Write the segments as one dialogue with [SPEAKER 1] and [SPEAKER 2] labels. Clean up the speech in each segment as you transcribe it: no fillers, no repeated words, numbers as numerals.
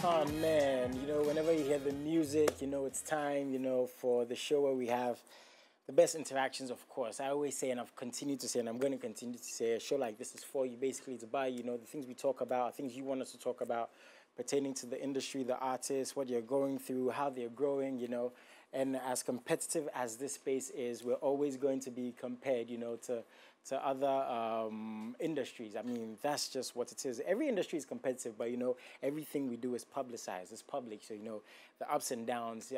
[SPEAKER 1] Oh man, whenever you hear the music, it's time, for the show where we have the best interactions, of course. I always say, and I've continued to say, and I'm going to continue to say, a show like this is for you. Basically, it's about, the things we talk about, things you want us to talk about pertaining to the industry, the artists, what you're going through, how they're growing, And as competitive as this space is, we're always going to be compared, to other industries. I mean, that's just what it is. Every industry is competitive, but, everything we do is publicized, it's public. So, the ups and downs,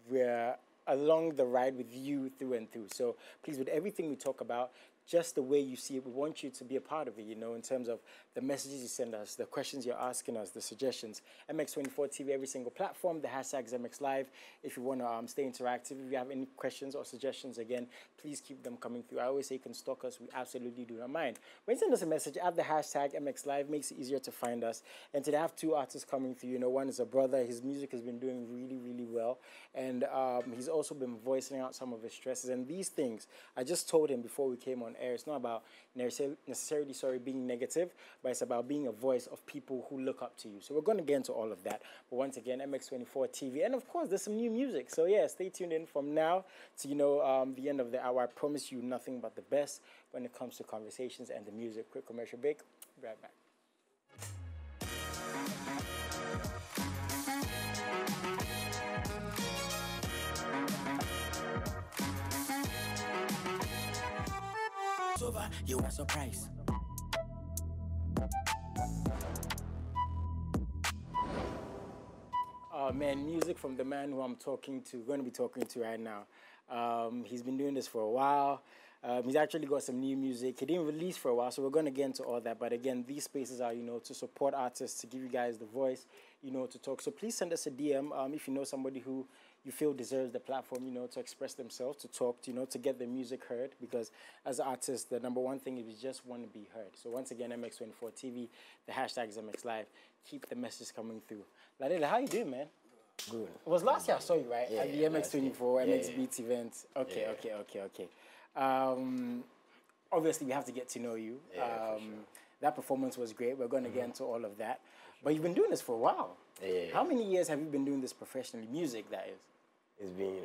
[SPEAKER 1] we're along the ride with you through and through. So please, with everything we talk about, just the way you see it, we want you to be a part of it, in terms of the messages you send us, the questions you're asking us, the suggestions. MX24 TV, every single platform, the hashtag is MX Live. If you want to stay interactive, if you have any questions or suggestions, again, please keep them coming through. I always say you can stalk us. We absolutely do not mind. When you send us a message, add the hashtag MX Live, makes it easier to find us. And today I have two artists coming through. One is a brother. His music has been doing really, really well. And he's also been voicing out some of his stresses. And these things, I just told him before we came on air, it's not about necessarily being negative, but it's about being a voice of people who look up to you. So we're going to get into all of that. But once again, MX24 TV. And of course, there's some new music. So yeah, stay tuned in from now to, the end of the hour. I promise you nothing but the best when it comes to conversations and the music. Quick commercial break. Be right back.
[SPEAKER 2] Over, you are surprised.
[SPEAKER 1] Oh man, music from the man who I'm going to be talking to right now. He's been doing this for a while. He's actually got some new music. He didn't release for a while, so we're going to get into all that. But again, these spaces are, to support artists, to give you guys the voice, to talk. So please send us a DM if you know somebody who you feel deserves the platform, to express themselves, to talk, to get their music heard. Because as artists, the number one thing is we just want to be heard. So once again, MX24 TV, the hashtag is MX Live. Keep the messages coming through. Lalid, how you doing, man?
[SPEAKER 3] Good.
[SPEAKER 1] It was last year I saw you, right?
[SPEAKER 3] Yeah,
[SPEAKER 1] at the MX24, MX Beats event. Okay,
[SPEAKER 3] Yeah.
[SPEAKER 1] okay. Obviously, we have to get to know you.
[SPEAKER 3] Yeah, for sure.
[SPEAKER 1] That performance was great. We're going to get into all of that. But you've been doing this for a while.
[SPEAKER 3] Yeah.
[SPEAKER 1] How many years have you been doing this professionally? Music, that is.
[SPEAKER 3] It's been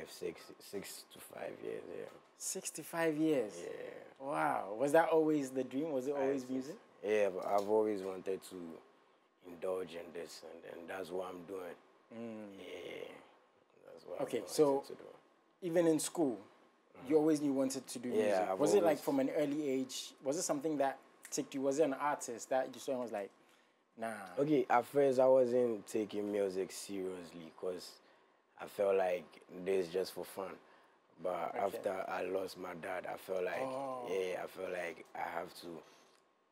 [SPEAKER 3] 6 to 5 years, yeah.
[SPEAKER 1] 65 years?
[SPEAKER 3] Yeah.
[SPEAKER 1] Wow. Was that always the dream? Was it always music?
[SPEAKER 3] Yeah, but I've always wanted to indulge in this, and that's what I'm doing. Yeah, that's what
[SPEAKER 1] Okay,
[SPEAKER 3] I wanted
[SPEAKER 1] so
[SPEAKER 3] to do.
[SPEAKER 1] even in school, you always knew you wanted to do music.
[SPEAKER 3] Yeah,
[SPEAKER 1] Was it like from an early age? Was it something that ticked you? Was it an artist that you saw and was like, nah?
[SPEAKER 3] Okay, at first I wasn't taking music seriously because I felt like this is just for fun. But after I lost my dad, I felt like, I felt like I have to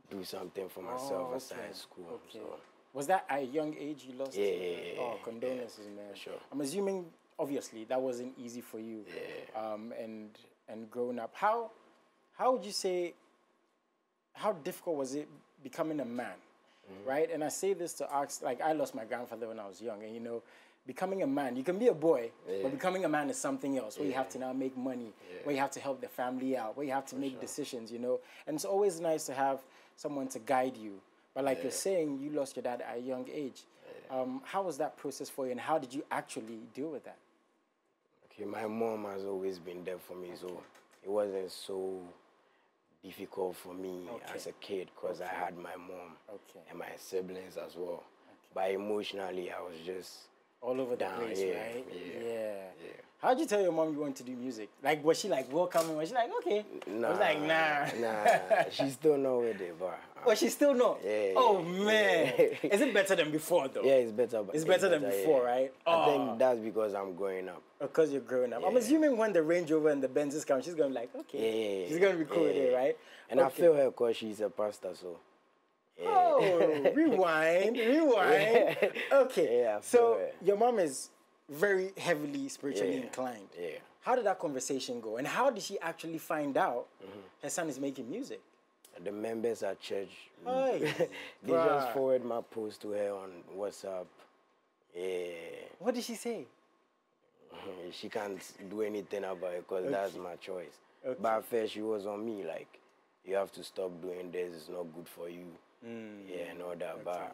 [SPEAKER 3] do something for myself aside school.
[SPEAKER 1] Okay.
[SPEAKER 3] So.
[SPEAKER 1] Was that at a young age you lost?
[SPEAKER 3] Yeah.
[SPEAKER 1] Oh, condolences, man.
[SPEAKER 3] Sure.
[SPEAKER 1] I'm assuming, obviously, that wasn't easy for you.
[SPEAKER 3] Yeah.
[SPEAKER 1] And growing up, how would you say, how difficult was it becoming a man, right? And I say this to ask, like, I lost my grandfather when I was young, and becoming a man, you can be a boy, but becoming a man is something else, where you have to now make money, where you have to help the family out, where you have to make decisions, And it's always nice to have someone to guide you. But like you're saying, you lost your dad at a young age. How was that process for you, and how did you actually deal with that?
[SPEAKER 3] Okay, my mom has always been there for me, so it wasn't so difficult for me as a kid because I had my mom and my siblings as well. But emotionally, I was just
[SPEAKER 1] all over the
[SPEAKER 3] down,
[SPEAKER 1] place, right?
[SPEAKER 3] Yeah.
[SPEAKER 1] How'd you tell your mom you wanted to do music? Like, was she like welcoming? Was she like, okay?
[SPEAKER 3] Nah,
[SPEAKER 1] I was like, nah.
[SPEAKER 3] She still know with it, but...
[SPEAKER 1] Oh, she still know?
[SPEAKER 3] Yeah.
[SPEAKER 1] Oh, man. Is it better than before, though?
[SPEAKER 3] Yeah, it's better.
[SPEAKER 1] It's better than before, right?
[SPEAKER 3] I think that's because I'm growing up.
[SPEAKER 1] Because you're growing up. I'm assuming when the Range Rover and the Benzes come, she's going to be like, okay. She's going to be cool with it, right?
[SPEAKER 3] And I feel her because she's a pastor, so...
[SPEAKER 1] Yeah. Oh, rewind. Okay. So your mom is very heavily spiritually inclined.
[SPEAKER 3] Yeah.
[SPEAKER 1] How did that conversation go? And how did she actually find out her son is making music?
[SPEAKER 3] The members at church,
[SPEAKER 1] they
[SPEAKER 3] just forward my post to her on WhatsApp. Yeah.
[SPEAKER 1] What did she say?
[SPEAKER 3] She can't do anything about it because that's my choice. But at first she was on me like, you have to stop doing this, it's not good for you. Yeah, and all that. But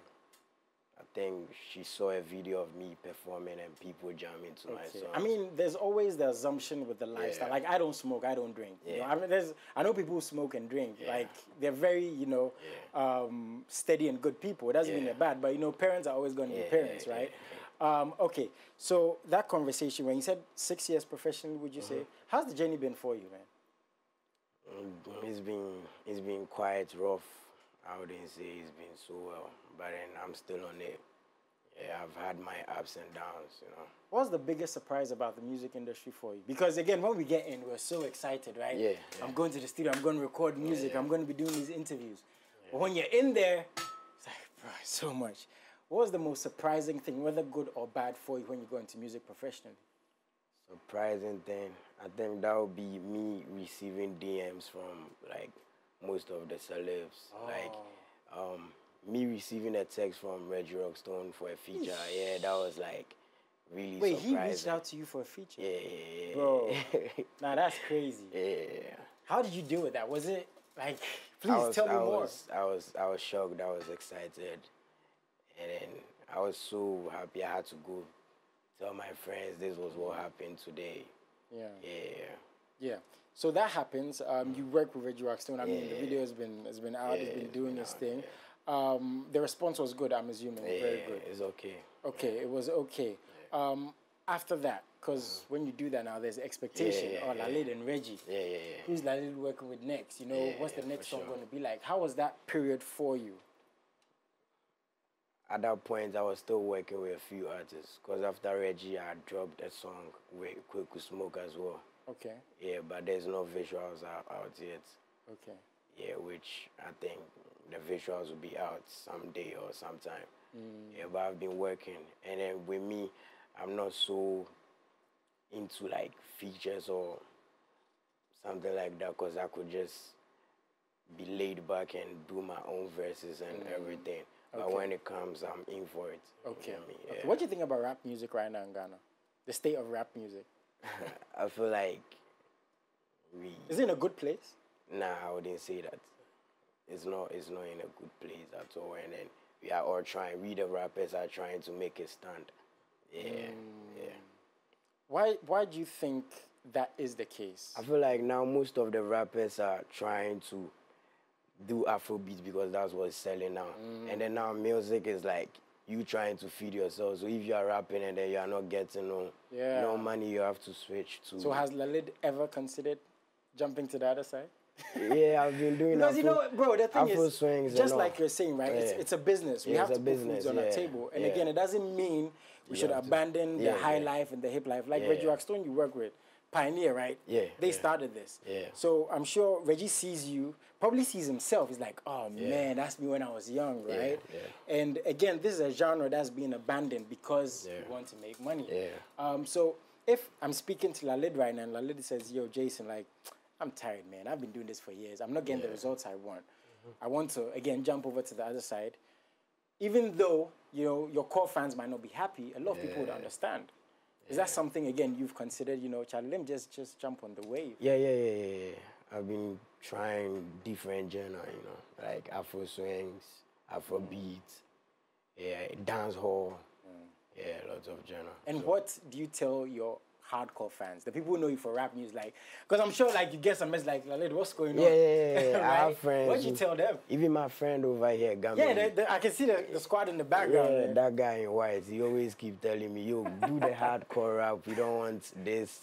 [SPEAKER 3] I think she saw a video of me performing and people jamming to my song.
[SPEAKER 1] I mean, there's always the assumption with the lifestyle. Like, I don't smoke, I don't drink. You know? I mean, I know people who smoke and drink. Like, they're very, you know, steady and good people. It doesn't mean they're bad, but, you know, parents are always going to be parents, right? Okay, so that conversation, when you said 6 years professionally, would you say, how's the journey been for you, man?
[SPEAKER 3] It's been quite rough. I wouldn't say it's been so well, but then I'm still on it. Yeah, I've had my ups and downs, you know.
[SPEAKER 1] What's the biggest surprise about the music industry for you? Because again, when we get in, we're so excited, right?
[SPEAKER 3] Yeah.
[SPEAKER 1] I'm going to the studio, I'm going to record music, I'm going to be doing these interviews. But when you're in there, it's like, bro, so much. What was the most surprising thing, whether good or bad, for you when you go into music professionally?
[SPEAKER 3] Surprising thing, I think that would be me receiving DMs from like most of the celebs. Like me receiving a text from Reggie Rockstone for a feature. Yeah, that was like really surprising.
[SPEAKER 1] He reached out to you for a feature?
[SPEAKER 3] Yeah.
[SPEAKER 1] Bro, nah, that's crazy.
[SPEAKER 3] Yeah.
[SPEAKER 1] How did you deal with that? Was it like, please tell me more.
[SPEAKER 3] I was shocked, I was excited. And then I was so happy. I had to go tell my friends this was what happened today.
[SPEAKER 1] Yeah. So that happens. You work with Reggie Rockstone. I mean, the video has been out. He's been doing his thing. The response was good, I'm assuming. Very good.
[SPEAKER 3] It's okay.
[SPEAKER 1] Okay, it was okay. After that, because when you do that now, there's expectation. Lalid and Reggie. Who's Lalid working with next? You know, what's the next song going to be like? How was that period for you?
[SPEAKER 3] At that point, I was still working with a few artists. Because after Reggie, I dropped a song with Quick Smoke as well.
[SPEAKER 1] Okay.
[SPEAKER 3] Yeah, but there's no visuals out yet.
[SPEAKER 1] Okay.
[SPEAKER 3] Yeah, which I think the visuals will be out someday or sometime. Yeah, but I've been working. And then with me, I'm not so into like features or something like that, because I could just be laid back and do my own verses and everything. But when it comes, I'm in for it.
[SPEAKER 1] Okay.
[SPEAKER 3] You know what I mean? Yeah.
[SPEAKER 1] What do you think about rap music right now in Ghana? The state of rap music?
[SPEAKER 3] I feel like
[SPEAKER 1] Is it in a good place?
[SPEAKER 3] Nah, I wouldn't say that. It's not in a good place at all. And then we the rappers are trying to make it stand. Yeah.
[SPEAKER 1] Why do you think that is the case?
[SPEAKER 3] I feel like now most of the rappers are trying to do Afrobeat because that's what's selling now. And then now music is like you trying to feed yourself. So if you are rapping and then you are not getting no money, you have to switch to...
[SPEAKER 1] So has Lalid ever considered jumping to the other side?
[SPEAKER 3] Yeah, I've been doing
[SPEAKER 1] because, you know, bro, the thing is,
[SPEAKER 3] swings
[SPEAKER 1] just like you're saying, right, it's a business. We have to put foods on our table. And again, it doesn't mean we should abandon the high life and the hip life. Like Reggie Rockstone, you work with, Pioneer, right? They started this. So I'm sure Reggie sees you, probably sees himself. He's like, oh, man, that's me when I was young, right? And again, this is a genre that's being abandoned because we want to make money. So if I'm speaking to Lalid right now, and Lalid says, yo, Jason, like, I'm tired, man. I've been doing this for years. I'm not getting the results I want. I want to, again, jump over to the other side. Even though, you know, your core fans might not be happy, a lot of people would understand. Is that something, again, you've considered, you know, Charlie, let me just jump on the wave?
[SPEAKER 3] Yeah. I've been trying different genre, you know, like Afro swings, Afro beats, dance hall, lots of genre.
[SPEAKER 1] And what do you tell your hardcore fans, the people who know you for rap music, like, because I'm sure like you get some message like, Lalid, what's going on?
[SPEAKER 3] Yeah.
[SPEAKER 1] Right?
[SPEAKER 3] I have friends.
[SPEAKER 1] What do you tell them?
[SPEAKER 3] Even my friend over here, Gambia.
[SPEAKER 1] Yeah, I can see the squad in the background.
[SPEAKER 3] Yeah, that guy in white, he always keep telling me, yo, do the hardcore rap. We don't want this,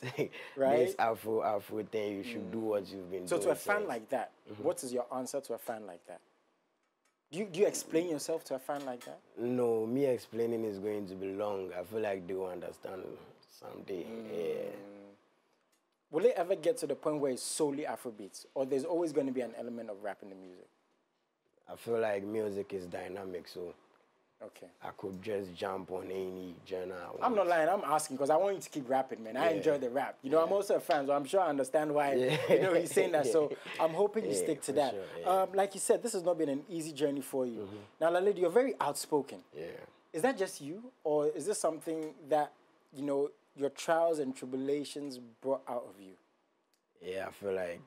[SPEAKER 3] this Afro thing. You should do what you've been doing.
[SPEAKER 1] So to a fan like that, what is your answer to a fan like that? Do you explain yourself to a fan like that?
[SPEAKER 3] No, me explaining is going to be long. I feel like they will understand someday.
[SPEAKER 1] Will it ever get to the point where it's solely Afrobeats, or there's always going to be an element of rap in the music?
[SPEAKER 3] I feel like music is dynamic, so I could just jump on any genre.
[SPEAKER 1] I'm not lying. I'm asking because I want you to keep rapping, man. I enjoy the rap. You know, I'm also a fan, so I'm sure I understand why you know he's saying that. So I'm hoping you stick to that.
[SPEAKER 3] Sure,
[SPEAKER 1] like you said, this has not been an easy journey for you. Now, Lalid, you're very outspoken. Is that just you, or is this something that, you know, your trials and tribulations brought out of you?
[SPEAKER 3] Yeah, I feel like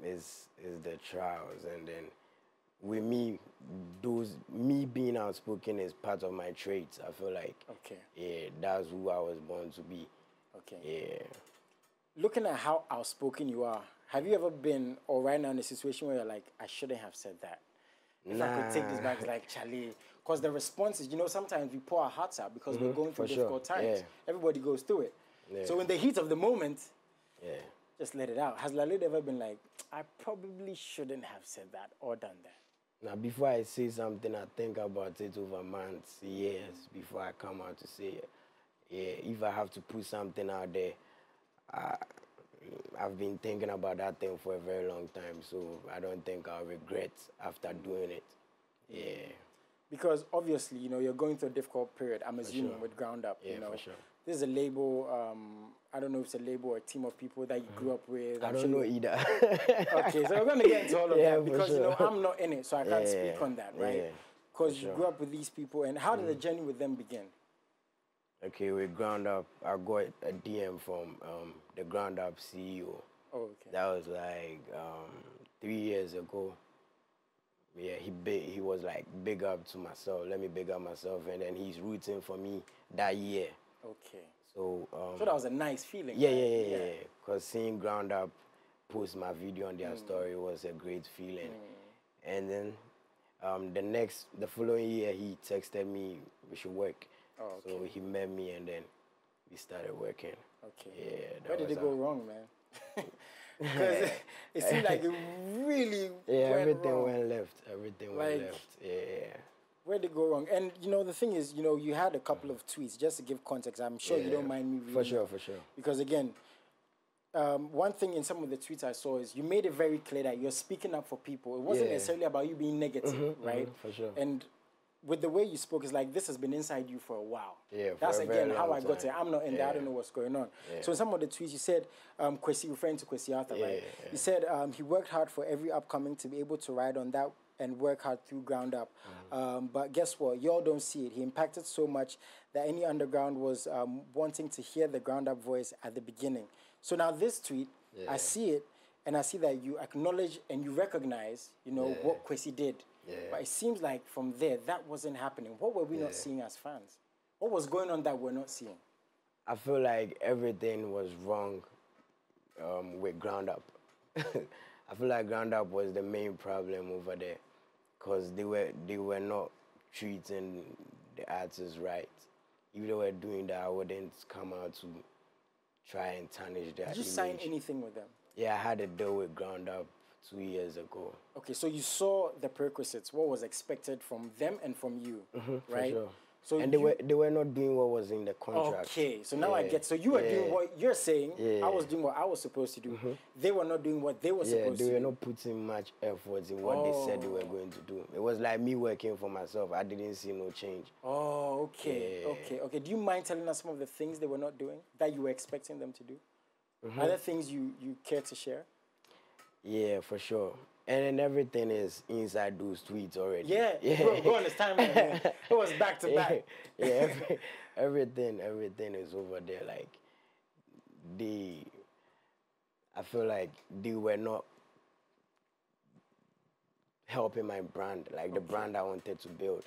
[SPEAKER 3] it's the trials, and then with me, me being outspoken is part of my traits. I feel like,
[SPEAKER 1] Okay.
[SPEAKER 3] yeah, that's who I was born to be.
[SPEAKER 1] Okay.
[SPEAKER 3] Yeah.
[SPEAKER 1] Looking at how outspoken you are, have you ever been, or right now, in a situation where you're like, I shouldn't have said that? If I could take this back, it's like, Charlie, because the response is, you know, sometimes we pour our hearts out because we're going through difficult times.
[SPEAKER 3] Yeah.
[SPEAKER 1] Everybody goes through it.
[SPEAKER 3] Yeah.
[SPEAKER 1] So in the heat of the moment,
[SPEAKER 3] Yeah.
[SPEAKER 1] just let it out. Has Lalid ever been like, I probably shouldn't have said that or done that?
[SPEAKER 3] Now, before I say something, I think about it over months, years, before I come out to say it. Yeah, if I have to put something out there, I've been thinking about that thing for a very long time, so I don't think I'll regret after doing it. Yeah.
[SPEAKER 1] Because obviously, you know, you're going through a difficult period, I'm assuming, with Ground Up.
[SPEAKER 3] Yeah,
[SPEAKER 1] you know.
[SPEAKER 3] for sure.
[SPEAKER 1] This is a label, I don't know if it's a label or a team of people that you grew up with.
[SPEAKER 3] I don't know either.
[SPEAKER 1] Okay, so we're going to get into all of that because,
[SPEAKER 3] sure.
[SPEAKER 1] you know, I'm not in it, so I can't speak on that, right?
[SPEAKER 3] Yeah,
[SPEAKER 1] because you grew up with these people, and how did the journey with them begin?
[SPEAKER 3] Okay, with Ground Up, I got a DM from the Ground Up CEO.
[SPEAKER 1] Oh, okay.
[SPEAKER 3] That was like 3 years ago. Yeah, he was like, big up to myself, let me big up myself, and then he's rooting for me that year.
[SPEAKER 1] Okay.
[SPEAKER 3] So
[SPEAKER 1] that was a nice feeling.
[SPEAKER 3] Yeah. Because seeing Ground Up post my video on their story was a great feeling. And then the following year, he texted me we should work.
[SPEAKER 1] Oh, okay.
[SPEAKER 3] So he met me, and then we started working.
[SPEAKER 1] Okay.
[SPEAKER 3] Yeah.
[SPEAKER 1] Where did it go wrong, man? Because it seemed like it really
[SPEAKER 3] everything
[SPEAKER 1] wrong.
[SPEAKER 3] went left. Everything went left. Yeah.
[SPEAKER 1] Where did it go wrong? And, you know, the thing is, you know, you had a couple of tweets, just to give context. I'm sure you don't mind me reading.
[SPEAKER 3] For sure.
[SPEAKER 1] Because, again, one thing in some of the tweets I saw is you made it very clear that you're speaking up for people. It wasn't necessarily about you being negative, right?
[SPEAKER 3] For sure.
[SPEAKER 1] And with the way you spoke, it's like this has been inside you for a while.
[SPEAKER 3] Yeah,
[SPEAKER 1] that's again how I got
[SPEAKER 3] time.
[SPEAKER 1] it. I'm not in there. I don't know what's going on. Yeah. So in some of the tweets, you said, Kwesi, referring to Kwesi Arthur, right? Yeah. You said he worked hard for every upcoming to be able to ride on that and work hard through Ground Up. But guess what? Y'all don't see it. He impacted so much that any underground was wanting to hear the Ground Up voice at the beginning. So now this tweet, I see it, and I see that you acknowledge and you recognize, you know, what Kwesi did. Yeah. But it seems like from there, that wasn't happening. What were we not seeing as fans? What was going on that we're not seeing?
[SPEAKER 3] I feel like everything was wrong with Ground Up. I feel like Ground Up was the main problem over there, because they were not treating the artists right. If they were doing that, I wouldn't come out to try and tarnish their image.
[SPEAKER 1] Did you sign anything with them?
[SPEAKER 3] Yeah, I had a deal with Ground Up 2 years ago. Okay,
[SPEAKER 1] so you saw the prerequisites, what was expected from them and from you, right?
[SPEAKER 3] For sure.
[SPEAKER 1] So
[SPEAKER 3] and they were not doing what was in the contract.
[SPEAKER 1] Okay, so now I get. So you were doing what you're saying. I was doing what I was supposed to do. They were not doing what they were supposed to do.
[SPEAKER 3] Yeah, they were not putting much effort in what they said they were going to do. It was like me working for myself. I didn't see no change.
[SPEAKER 1] Oh, okay, okay. Do you mind telling us some of the things they were not doing that you were expecting them to do? Are there things you care to share?
[SPEAKER 3] Yeah, for sure. And then everything is inside those tweets already.
[SPEAKER 1] Yeah. Go on this timeline, man. It was back to back.
[SPEAKER 3] Yeah, everything is over there. Like, I feel like they were not helping my brand, like the brand I wanted to build.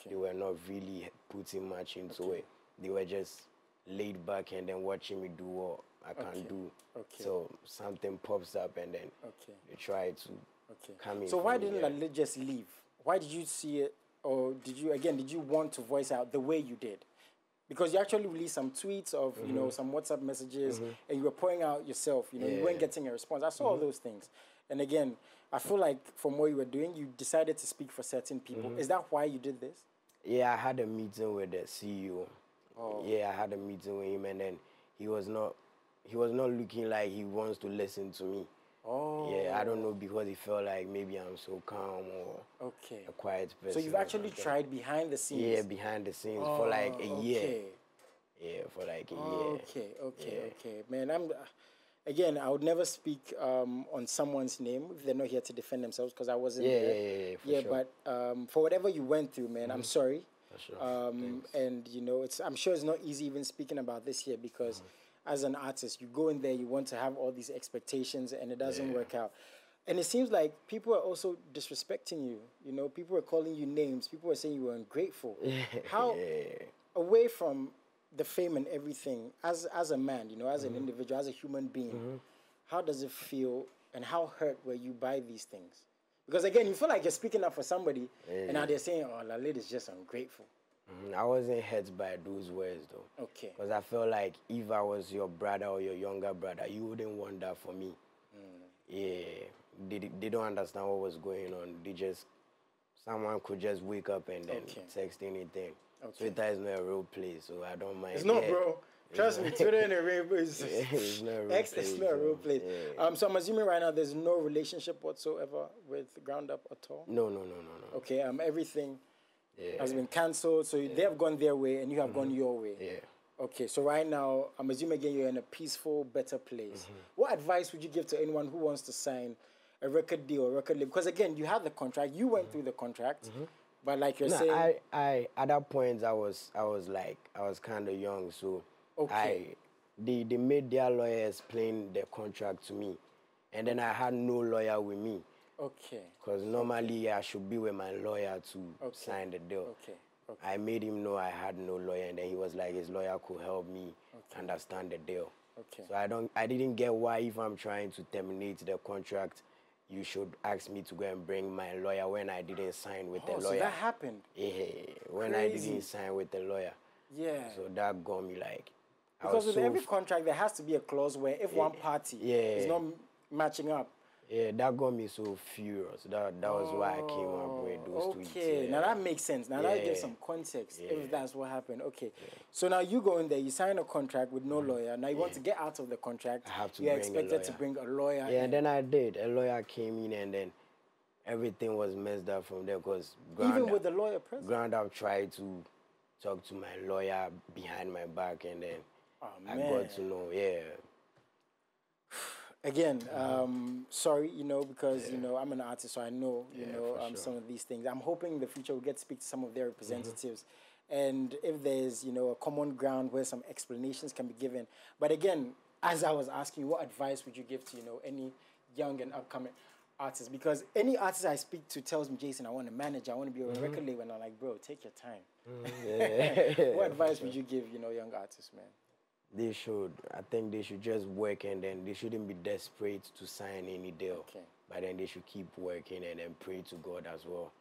[SPEAKER 3] They were not really putting much into it. They were just laid back and then watching me do what I can't do. So something pops up and then they try to come in.
[SPEAKER 1] So why didn't Lalid just leave? Why did you see it, or did you want to voice out the way you did? Because you actually released some tweets of, you know, some WhatsApp messages, and you were pouring out yourself, you know, you weren't getting a response. I saw all those things. And again, I feel like from what you were doing, you decided to speak for certain people. Is that why you did this?
[SPEAKER 3] Yeah, I had a meeting with the CEO. Yeah, I had a meeting with him, and then he was not looking like he wants to listen to me. Yeah, I don't know, because he felt like maybe I'm so calm or a quiet person.
[SPEAKER 1] So you've actually tried behind the scenes?
[SPEAKER 3] Yeah, behind the scenes for like a year. Yeah, for like a year.
[SPEAKER 1] Okay. Man, again, I would never speak on someone's name if they're not here to defend themselves, because I wasn't there.
[SPEAKER 3] Yeah, for sure.
[SPEAKER 1] But for whatever you went through, man, I'm sorry.
[SPEAKER 3] For sure.
[SPEAKER 1] And, you know, I'm sure it's not easy even speaking about this here, because as an artist, you go in there, you want to have all these expectations, and it doesn't work out. And it seems like people are also disrespecting you. You know, people are calling you names. People are saying you were ungrateful. How, away from the fame and everything, as a man, you know, as an individual, as a human being, how does it feel and how hurt were you by these things? Because again, you feel like you're speaking up for somebody, and now they're saying, "Oh, Lalid is just ungrateful."
[SPEAKER 3] I wasn't hurt by those words though.
[SPEAKER 1] Okay.
[SPEAKER 3] Because I felt like if I was your brother or your younger brother, you wouldn't want that for me. Yeah, they don't understand what was going on. Someone could just wake up and then text anything. Twitter is not a real place, so I don't mind.
[SPEAKER 1] It's not, bro. Trust me, Twitter and a real is
[SPEAKER 3] it's not a real
[SPEAKER 1] X
[SPEAKER 3] place.
[SPEAKER 1] is not a real place. So I'm assuming right now there's no relationship whatsoever with Ground Up at all?
[SPEAKER 3] No.
[SPEAKER 1] Okay, everything has been cancelled, so they have gone their way and you have gone your way.
[SPEAKER 3] Yeah.
[SPEAKER 1] Okay, so right now, I'm assuming again you're in a peaceful, better place. What advice would you give to anyone who wants to sign a record deal or record label? Because again, you had the contract, you went through the contract, but like you're saying...
[SPEAKER 3] I at that point, I was kind of young, so they made their lawyer explain the contract to me, and then I had no lawyer with me. Okay. Because normally I should be with my lawyer to sign the deal. Okay. I made him know I had no lawyer, and then he was like, his lawyer could help me understand the deal. Okay. So I didn't get why, if I'm trying to terminate the contract, you should ask me to go and bring my lawyer when I didn't sign with the lawyer.
[SPEAKER 1] So that happened?
[SPEAKER 3] Yeah, when I didn't sign with the lawyer. Yeah. So that got me like...
[SPEAKER 1] Because with every contract, there has to be a clause where if one party is not matching up.
[SPEAKER 3] Yeah, that got me so furious. That was why I came up with those tweets.
[SPEAKER 1] Okay, now that makes sense. Now that gives some context if that's what happened. Okay, so now you go in there, you sign a contract with no lawyer. Now you want to get out of the contract.
[SPEAKER 3] I have to
[SPEAKER 1] You're expected to bring a lawyer.
[SPEAKER 3] Yeah, and then I did. A lawyer came in, and then everything was messed up from there because
[SPEAKER 1] even with the lawyer present,
[SPEAKER 3] Ground Up tried to talk to my lawyer behind my back, and then I got to know.
[SPEAKER 1] Again, sorry, you know, because, you know, I'm an artist, so I know, you know, some of these things. I'm hoping in the future we'll get to speak to some of their representatives. And if there's, you know, a common ground where some explanations can be given. But again, as I was asking, what advice would you give to, you know, any young and upcoming artist? Because any artist I speak to tells me, Jason, I want to manage, I want to be on a record label. And I'm like, bro, take your time. What advice would you give, you know, young artists, man?
[SPEAKER 3] They should. I think they should just work, and then they shouldn't be desperate to sign any deal. Okay. But then they should keep working and then pray to God as well.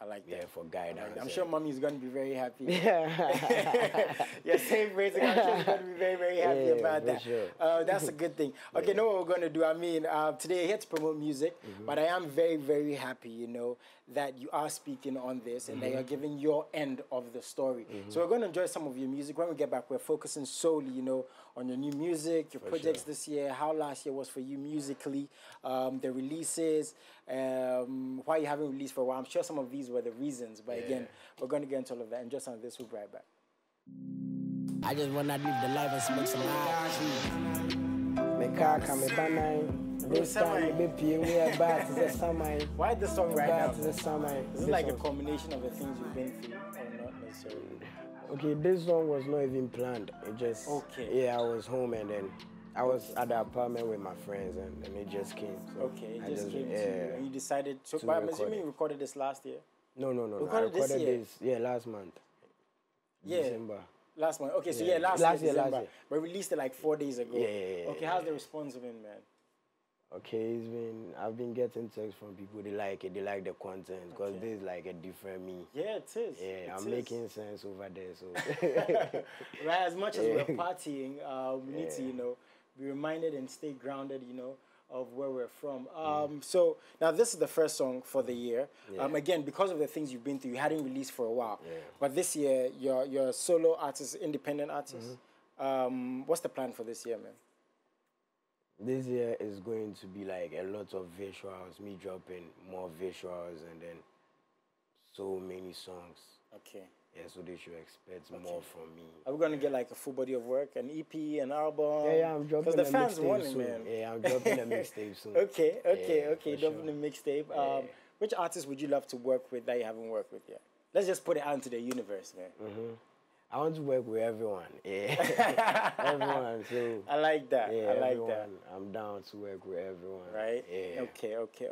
[SPEAKER 1] I like that.
[SPEAKER 3] Yeah, for guidance.
[SPEAKER 1] I'm sure mommy is going to be very happy. You're saying praise God. I'm sure she's going to be very, very happy about that. Sure. That's a good thing. Okay, know what we're going to do? I mean, today I'm here to promote music, but I am very, very happy, you know, that you are speaking on this and that you're giving your end of the story. So we're going to enjoy some of your music. When we get back, we're focusing solely, you know, on your new music, your projects this year, how last year was for you musically, the releases, why you haven't released for a while. I'm sure some of these were the reasons, but again, we're going to get into all of that. Enjoy some of this. We'll be right back.
[SPEAKER 2] I just want to live the life and smoke some
[SPEAKER 1] Why this song right now? Is it like a combination of the things you've been through or not necessarily?
[SPEAKER 3] Okay, this song was not even planned. It just, I was home, and then I was at the apartment with my friends, and it just came. So
[SPEAKER 1] it just came to you, and you decided. So, but I'm assuming you recorded this last year.
[SPEAKER 3] No. I recorded this last month. December.
[SPEAKER 1] Last month. Okay, so last year, December. But released it like 4 days ago. Okay, how's the response been, man?
[SPEAKER 3] Okay, I've been getting texts from people. They like it. They like the content because this is like a different me.
[SPEAKER 1] Yeah, it is.
[SPEAKER 3] Yeah, I'm making sense over there. So
[SPEAKER 1] right, as much as we're partying, we need to, you know, be reminded and stay grounded, you know, of where we're from. So now this is the first song for the year. Again, because of the things you've been through, you hadn't released for a while. But this year, you're a solo artist, independent artist. What's the plan for this year, man?
[SPEAKER 3] This year is going to be like a lot of visuals, me dropping more visuals, and then so many songs. Okay. Yeah, so they should expect more from me.
[SPEAKER 1] Are we going to get like a full body of work, an EP, an album?
[SPEAKER 3] Yeah, I'm dropping
[SPEAKER 1] a mixtape soon. Because the fans want it, man.
[SPEAKER 3] Yeah, I'm dropping a mixtape soon.
[SPEAKER 1] Okay, dropping a mixtape. Which artist would you love to work with that you haven't worked with yet? Let's just put it out into the universe, man.
[SPEAKER 3] I want to work with everyone. Yeah. Everyone. So
[SPEAKER 1] I like that.
[SPEAKER 3] yeah,
[SPEAKER 1] I like
[SPEAKER 3] everyone.
[SPEAKER 1] that.
[SPEAKER 3] I'm down to work with everyone.
[SPEAKER 1] Right?
[SPEAKER 3] Yeah.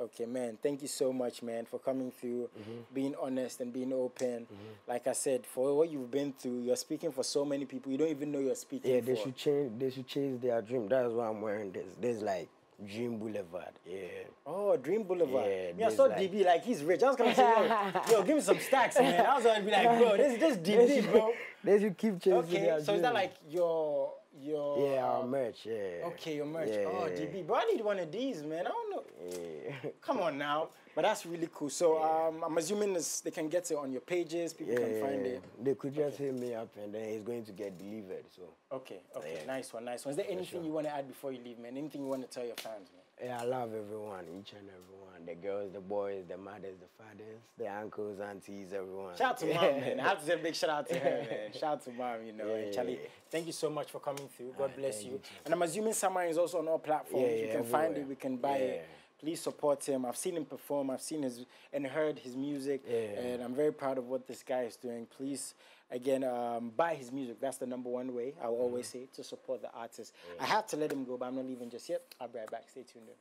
[SPEAKER 1] Okay, man. Thank you so much, man, for coming through, being honest and being open. Like I said, for what you've been through, you're speaking for so many people. You don't even know you're speaking
[SPEAKER 3] Yeah,
[SPEAKER 1] for.
[SPEAKER 3] they should chase their dream. That's why I'm wearing this. There's like Dream Boulevard. Yeah.
[SPEAKER 1] Oh, Dream Boulevard.
[SPEAKER 3] Yeah,
[SPEAKER 1] I saw
[SPEAKER 3] like...
[SPEAKER 1] DB like he's rich. I was gonna say, yo, give me some stacks, man. I was gonna be like, bro, this DB, bro.
[SPEAKER 3] They should keep chasing their dream.
[SPEAKER 1] So is that like your
[SPEAKER 3] yeah, our merch, yeah.
[SPEAKER 1] Okay, your merch.
[SPEAKER 3] Yeah,
[SPEAKER 1] oh,
[SPEAKER 3] yeah.
[SPEAKER 1] DB, bro, I need one of these, man. I don't know.
[SPEAKER 3] Yeah.
[SPEAKER 1] Come on now. But that's really cool. So I'm assuming they can get it on your pages. People can find it.
[SPEAKER 3] They could just hit me up and then it's going to get delivered. So.
[SPEAKER 1] Okay. Nice one. Is there anything you want to add before you leave, man? Anything you want to tell your fans, man?
[SPEAKER 3] Yeah, I love everyone, each and everyone. The girls, the boys, the mothers, the fathers, the uncles, aunties, everyone.
[SPEAKER 1] Shout out to Mom, man. I have to say a big shout out to her, man. Shout out to Mom, you know. And Charlie, thank you so much for coming through. God bless you. And I'm assuming Samar is also on all platforms. You can find it, we can buy it. Please support him. I've seen him perform. I've seen his and heard his music. And I'm very proud of what this guy is doing. Please, again, buy his music. That's the #1 way, I will always say, to support the artist. I have to let him go, but I'm not leaving just yet. I'll be right back. Stay tuned in.